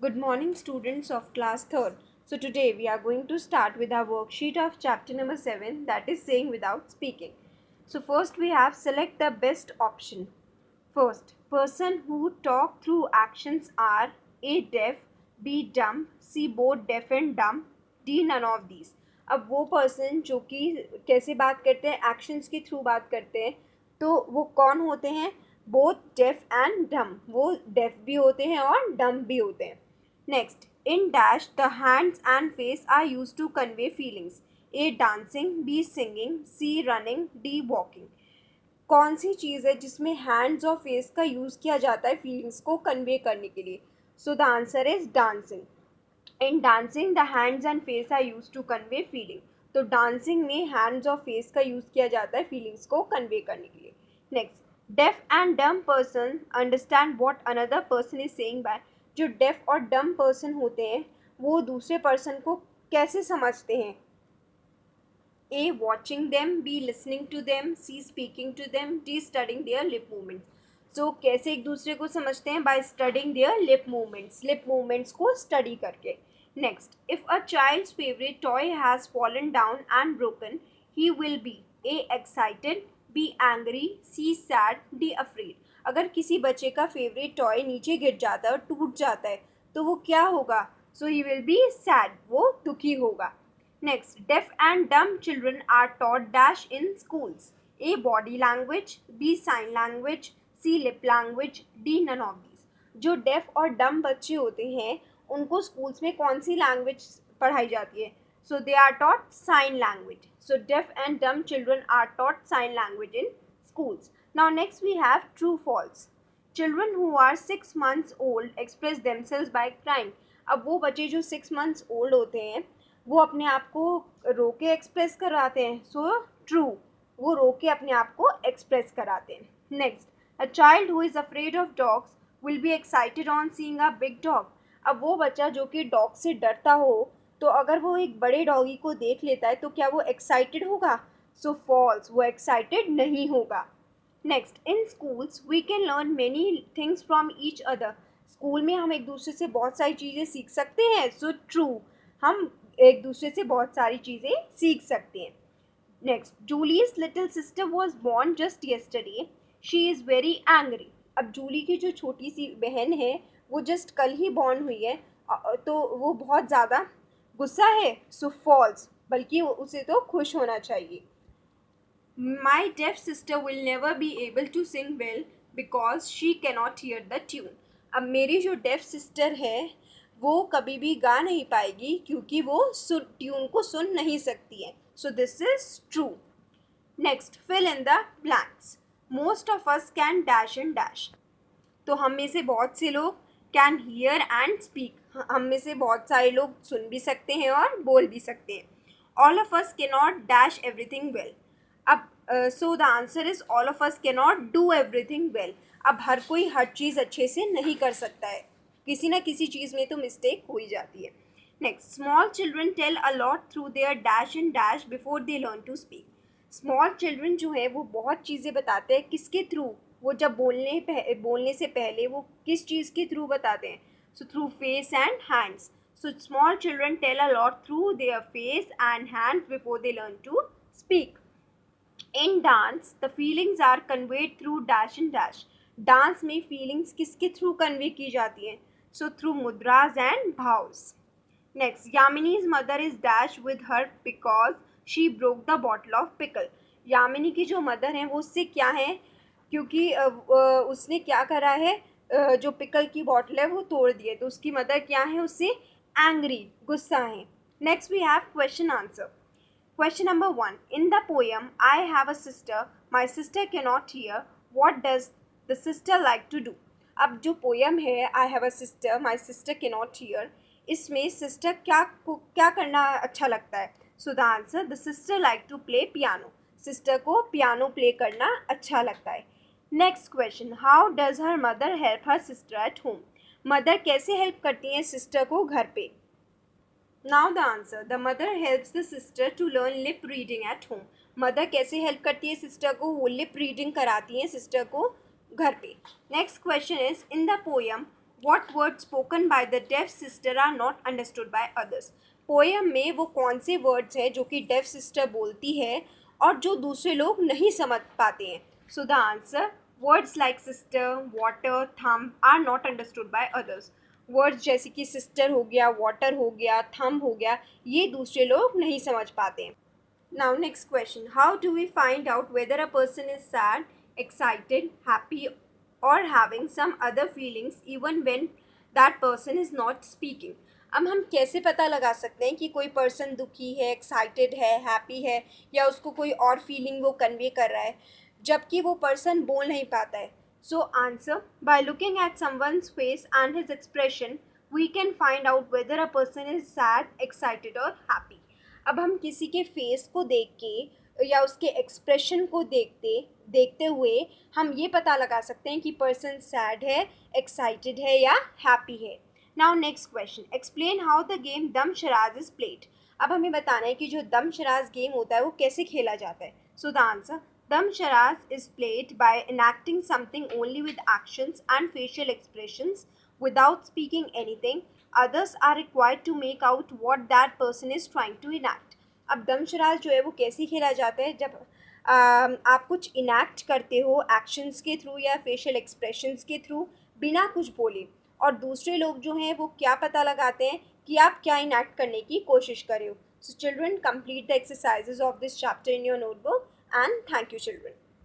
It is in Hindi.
Good morning, students of class 3rd. So, today we are going to start with our worksheet of chapter number 7, that is saying without speaking. So, first we have select the best option. First, person who talk through actions are A. Deaf, B. Dumb, C. Both deaf and dumb, D. None of these. अब वो पर्सन जो कि कैसे बात करते हैं, एक्शंस के थ्रू बात करते हैं, तो वो कौन होते हैं? बोथ डेफ एंड डम. वो डेफ भी होते हैं और डम भी होते हैं. Next, in dash the hands and face are use to convey feelings. A dancing, B singing, C running, D walking. कौन सी चीज़ है जिसमें हैंड्स और फेस का यूज़ किया जाता है फीलिंग्स को कन्वे करने के लिए? So the answer is dancing. In dancing the hands and face are use to convey feeling. तो डांसिंग में हैंड्स और फेस का यूज़ किया जाता है फीलिंग्स को कन्वे करने के लिए. Next, deaf and dumb person understand what another person is saying by. जो डेफ और डम पर्सन होते हैं वो दूसरे पर्सन को कैसे समझते हैं? A. Watching them, B. Listening to them, C. Speaking to them, D. Studying their lip movements. So कैसे एक दूसरे को समझते हैं? By studying their lip movements. Lip movements को study करके. Next, if a child's favorite toy has fallen down and broken, he will be A. Excited, B. Angry, C. Sad, D. Afraid. अगर किसी बच्चे का फेवरेट टॉय नीचे गिर जाता है और टूट जाता है तो वो क्या होगा? So he will be sad. वो दुखी होगा. Next, deaf and dumb children are taught dash in schools. A. Body language, B. Sign language, C. Lip language, D. None of these. जो deaf और dumb बच्चे होते हैं उनको schools में कौन सी language पढ़ाई जाती है? So they are taught sign language. So deaf and dumb children are taught sign language in schools. Now next we have true false. Children who are 6 months old express themselves by crying. अब वो बच्चे जो 6 months old होते हैं वो अपने आप को रो के एक्सप्रेस कराते हैं. सो ट्रू, वो रो के अपने आप को एक्सप्रेस कराते हैं. Next, a child who is afraid of dogs will be excited on seeing a big dog. अब वो बच्चा जो कि डॉग से डरता हो तो अगर वो एक बड़े डॉगी को देख लेता है तो क्या वो एक्साइटेड होगा? सो फॉल्स, वो एक्साइटेड नहीं होगा. Next, in schools we can learn many things from each other. School में हम एक दूसरे से बहुत सारी चीज़ें सीख सकते हैं. सो ट्रू, हम एक दूसरे से बहुत सारी चीज़ें सीख सकते हैं. Next, Julie's little sister was born just yesterday, she is very angry. अब जूली की जो छोटी सी बहन है वो जस्ट कल ही बॉर्न हुई है तो वो बहुत ज़्यादा गुस्सा है. सो फॉल्स, बल्कि उसे तो खुश होना चाहिए. My deaf sister will never be able to sing well because she cannot hear the tune. अब मेरी जो डेफ सिस्टर है वो कभी भी गा नहीं पाएगी क्योंकि वो ट्यून को सुन नहीं सकती है. So this is true. Next, fill in the blanks. Most of us can dash and dash. तो हम में से बहुत से लोग कैन हियर एंड स्पीक. हम में से बहुत सारे लोग सुन भी सकते हैं और बोल भी सकते हैं. All of us can not dash everything well. अब so the answer is all of us can not do everything well. अब हर कोई हर चीज़ अच्छे से नहीं कर सकता है, किसी ना किसी चीज़ में तो मिस्टेक हो ही जाती है. Next, small children tell a lot through their dash and dash before they learn to speak. Small children जो है वो बहुत चीज़ें बताते हैं. किसके थ्रू? वो जब बोलने से पहले वो किस चीज़ के थ्रू बताते हैं? So through face and hands. So small children tell a lot through their face and hands before they learn to speak. In dance the feelings are conveyed through dash and dash. Dance में फीलिंग्स किसके थ्रू कन्वे की जाती हैं? So through mudras and bhavs. Next, Yamini's mother is dash with her because she broke the bottle of pickle. Yamini की जो मदर हैं वो उससे क्या है? क्योंकि उसने क्या करा है, जो पिकल की बॉटल है वो तोड़ दी है. तो उसकी मदर क्या है? उससे एंग्री, गुस्सा है. Next we have question answer. Question number 1. In the poem, I have a sister, my sister cannot hear. What does the sister like to do? अब जो पोएम है I have a sister, my sister cannot hear, इसमें सिस्टर क्या करना अच्छा लगता है? So the answer, the sister like to play piano. Sister को पियानो प्ले करना अच्छा लगता है. Next question, how does her mother help her sister at home. Mother कैसे हेल्प करती हैं सिस्टर को घर पे? Now the answer, the mother helps the sister to learn lip reading at home. Mother कैसे हेल्प करती है सिस्टर को? वो लिप रीडिंग कराती हैं सिस्टर को घर पे. Next question is, in the poem What words spoken by the deaf sister are not understood by others? Poem में वो कौन से वर्ड्स हैं जो कि डेफ सिस्टर बोलती है और जो दूसरे लोग नहीं समझ पाते हैं? So the answer, words like sister, water, thumb are not understood by others. Words जैसे कि सिस्टर हो गया, वाटर हो गया, थंब हो गया, ये दूसरे लोग नहीं समझ पाते हैं. Now next question, how do we find out whether a person is sad, excited, happy or having some other feelings even when that person is not speaking? अब हम कैसे पता लगा सकते हैं कि कोई पर्सन दुखी है, एक्साइटेड है, हैप्पी है या उसको कोई और फीलिंग वो कन्वे कर रहा है जबकि वो पर्सन बोल नहीं पाता है? So answer, by looking at someone's face and his expression we can find out whether a person is sad, excited और हैप्पी. अब हम किसी के फेस को देख के या उसके एक्सप्रेशन को देखते देखते हुए हम ये पता लगा सकते हैं कि पर्सन सैड है, एक्साइटेड है या हैप्पी है. Now next question, explain how the game दम शराज इज प्लेड. अब हमें बताना है कि जो दम शराज गेम होता है वो कैसे खेला जाता है. So the answer, dumb charades is played by enacting something only with actions and facial expressions without speaking anything. Others are required to make out what that person is trying to enact. अब दमशराज जो है वो कैसे खेला जाता है? जब आप कुछ इनैक्ट करते हो एक्शंस के थ्रू या फेशियल एक्सप्रेशंस के थ्रू बिना कुछ बोले, और दूसरे लोग जो हैं वो क्या पता लगाते हैं कि आप क्या इनैक्ट करने की कोशिश कर रहे हो. So children, complete the exercises of this chapter in your notebook and thank you children.